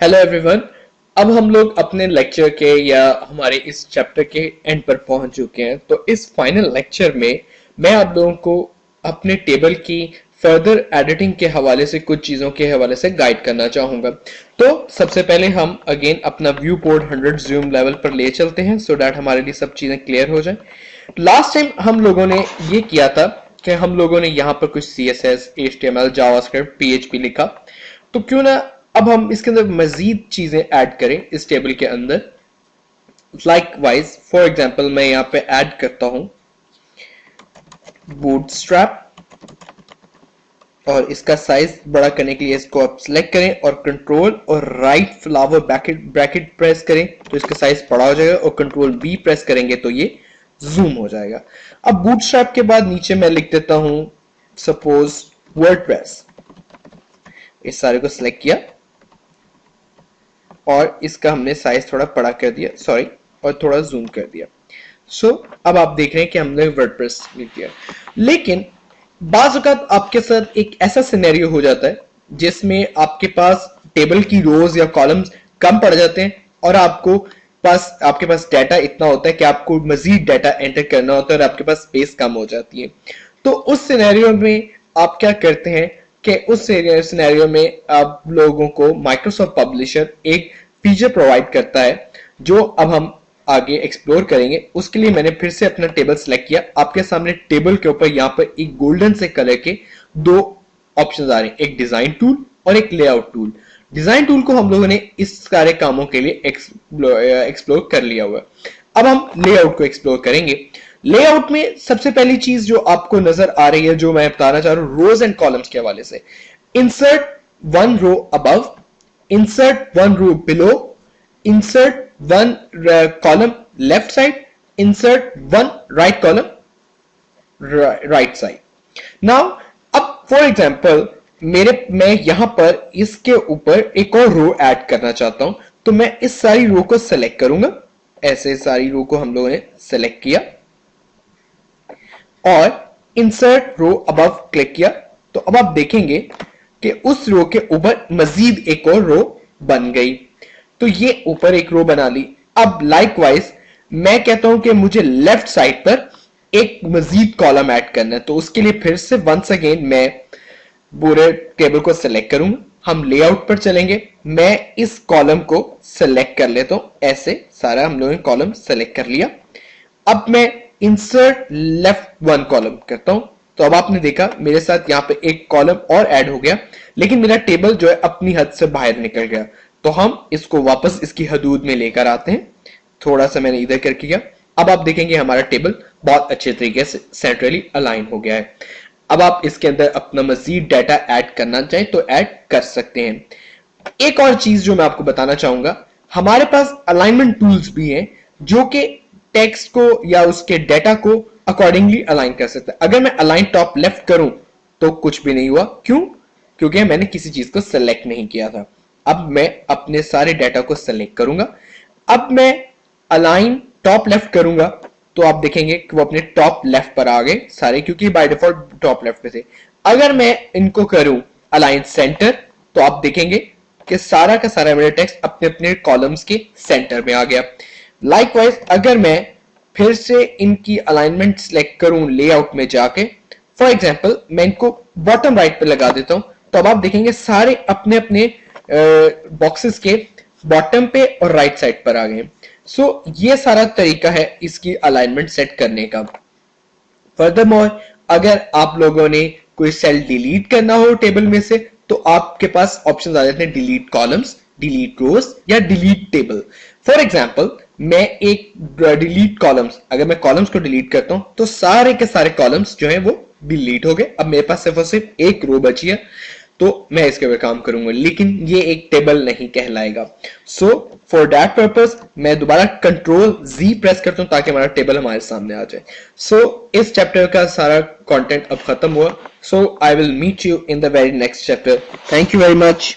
Hello everyone. अब हम लोग अपने लेक्चर के या हमारे इस चैप्टर के एंड पर पहुंच चुके हैं। तो इस फाइनल लेक्चर में मैं आप लोगों को अपने टेबल की फर्दर एडिटिंग के हवाले से कुछ चीज़ों के हवाले से गाइड करना चाहूँगा। तो सबसे पहले हम अगेन अपना व्यू पोर्ट 100 जूम लेवल पर ले चलते हैं सो डैट हमारे लिए सब चीज़ें क्लियर हो जाए। लास्ट टाइम हम लोगों ने ये किया था कि हम लोगों ने यहाँ पर कुछ CSS, HTML, जावास्क्रिप्ट, PHP लिखा। तो क्यों ना अब हम इसके अंदर मजीद चीजें ऐड करें इस टेबल के अंदर। लाइकवाइज फॉर एग्जांपल मैं यहां पे ऐड करता हूं बूटस्ट्रैप और इसका साइज बड़ा करने के लिए इसको आप सिलेक्ट करें और कंट्रोल और राइट फ्लावर ब्रैकेट प्रेस करें तो इसका साइज बड़ा हो जाएगा और कंट्रोल B प्रेस करेंगे तो ये जूम हो जाएगा। अब बूटस्ट्रैप के बाद नीचे मैं लिख देता हूं सपोज वर्डप्रेस। इस सारे को सिलेक्ट किया और इसका हमने साइज थोड़ा बड़ा कर दिया, सॉरी, और थोड़ा जूम कर दिया। सो अब आप देख रहे हैं कि हमने वर्डप्रेस लिख दिया। लेकिन बाज़ औक़ात आपके साथ एक ऐसा सिनेरियो हो जाता है जिसमें आपके पास टेबल की रोज या कॉलम्स कम पड़ जाते हैं और आपके पास डाटा इतना होता है कि आपको मजीद डाटा एंटर करना होता है और आपके पास स्पेस कम हो जाती है। तो उस सिनेरियो में आप क्या करते हैं कि उस सिनेरियो में आप लोगों को माइक्रोसॉफ्ट पब्लिशर एक फीचर प्रोवाइड करता है जो अब हम आगे एक्सप्लोर करेंगे। उसके लिए मैंने फिर से अपना टेबल सेलेक्ट किया। आपके सामने टेबल के ऊपर यहाँ पर एक गोल्डन से कलर के दो ऑप्शंस आ रहे हैं, एक डिजाइन टूल और एक लेआउट टूल। डिजाइन टूल को हम लोगों ने इस सारे कामों के लिए एक्सप्लोर कर लिया हुआ है। अब हम लेआउट को एक्सप्लोर करेंगे। लेआउट में सबसे पहली चीज जो आपको नजर आ रही है, जो मैं बताना चाह रहा हूं रोज एंड कॉलम्स के हवाले से, insert one row above, insert one row below, insert one column left side, insert one right column right side. Now अब फॉर एग्जांपल मैं यहां पर इसके ऊपर एक और रो ऐड करना चाहता हूं तो मैं इस सारी रो को सेलेक्ट करूंगा। ऐसे सारी रो को हम लोगों ने सेलेक्ट किया और इंसर्ट रो अबव क्लिक किया तो अब आप देखेंगे कि उस रो के ऊपर मजीद एक और रो बन गई। तो ये ऊपर एक रो बना ली। अब लाइकवाइज मैं कहता हूं कि मुझे लेफ्ट साइड पर एक मजीद कॉलम ऐड करना है तो उसके लिए फिर से वंस अगेन मैं पूरे टेबल को सेलेक्ट करूंगा। हम लेआउट पर चलेंगे। मैं इस कॉलम को सेलेक्ट कर लेता हूं। ऐसे सारा हम लोगों ने कॉलम सेलेक्ट कर लिया। अब मैं इंसर्ट लेफ्ट वन कॉलम करता हूं तो अब आपने देखा मेरे साथ यहां पे एक कॉलम और ऐड हो गया, लेकिन मेरा टेबल जो है अपनी हद से बाहर निकल गया। तो हम इसको वापस इसकी हदूद में लेकर आते हैं। थोड़ा सा मैंने इधर करके किया। अब आप देखेंगे हमारा टेबल बहुत अच्छे तरीके से सेंट्रली अलाइन हो गया है। अब आप इसके अंदर अपना मजीद डाटा ऐड करना चाहें तो ऐड कर सकते हैं। एक और चीज जो मैं आपको बताना चाहूंगा, हमारे पास अलाइनमेंट टूल्स भी हैं जो कि टेक्स्ट को या उसके डाटा को अकॉर्डिंगली अलाइन कर सकता है। अगर मैं अलाइन टॉप लेफ्ट करूं तो कुछ भी नहीं हुआ। क्यों? क्योंकि मैंने किसी चीज को सेलेक्ट नहीं किया था। अब मैं अपने सारे डाटा को सेलेक्ट करूंगा। अब मैं अलाइन टॉप लेफ्ट करूंगा तो आप देखेंगे कि वो अपने टॉप लेफ्ट पर आ गए सारे, क्योंकि बाय डिफॉल्ट टॉप लेफ्ट पे थे। अगर मैं इनको करूं अलाइन सेंटर तो आप देखेंगे कि सारा का सारा मेरा टेक्स्ट अपने अपने कॉलम्स के सेंटर में आ गया। लाइकवाइज अगर मैं फिर से इनकी अलाइनमेंट सिलेक्ट करूं लेआउट में जाके, फॉर एग्जांपल मैं इनको बॉटम राइट पे लगा देता हूं तो अब आप देखेंगे सारे अपने अपने बॉक्सेस के बॉटम पे और राइट साइड पर आ गए। सो ये सारा तरीका है इसकी अलाइनमेंट सेट करने का। फर्दरमोर अगर आप लोगों ने कोई सेल डिलीट करना हो टेबल में से तो आपके पास ऑप्शन आ जाते हैं डिलीट कॉलम्स, डिलीट रोज या डिलीट टेबल। फॉर एग्जाम्पल मैं एक डिलीट कॉलम्स, अगर मैं कॉलम्स को डिलीट करता हूं तो सारे के सारे कॉलम्स जो है वो डिलीट हो गए। अब मेरे पास सिर्फ और सिर्फ एक रो बची है तो मैं इसके ऊपर काम करूंगा, लेकिन ये एक टेबल नहीं कहलाएगा। सो फॉर दैट पर्पस मैं दोबारा कंट्रोल Z प्रेस करता हूं ताकि हमारा टेबल हमारे सामने आ जाए। सो इस चैप्टर का सारा कंटेंट अब खत्म हुआ। So I will meet you in the very next chapter. Thank you very much.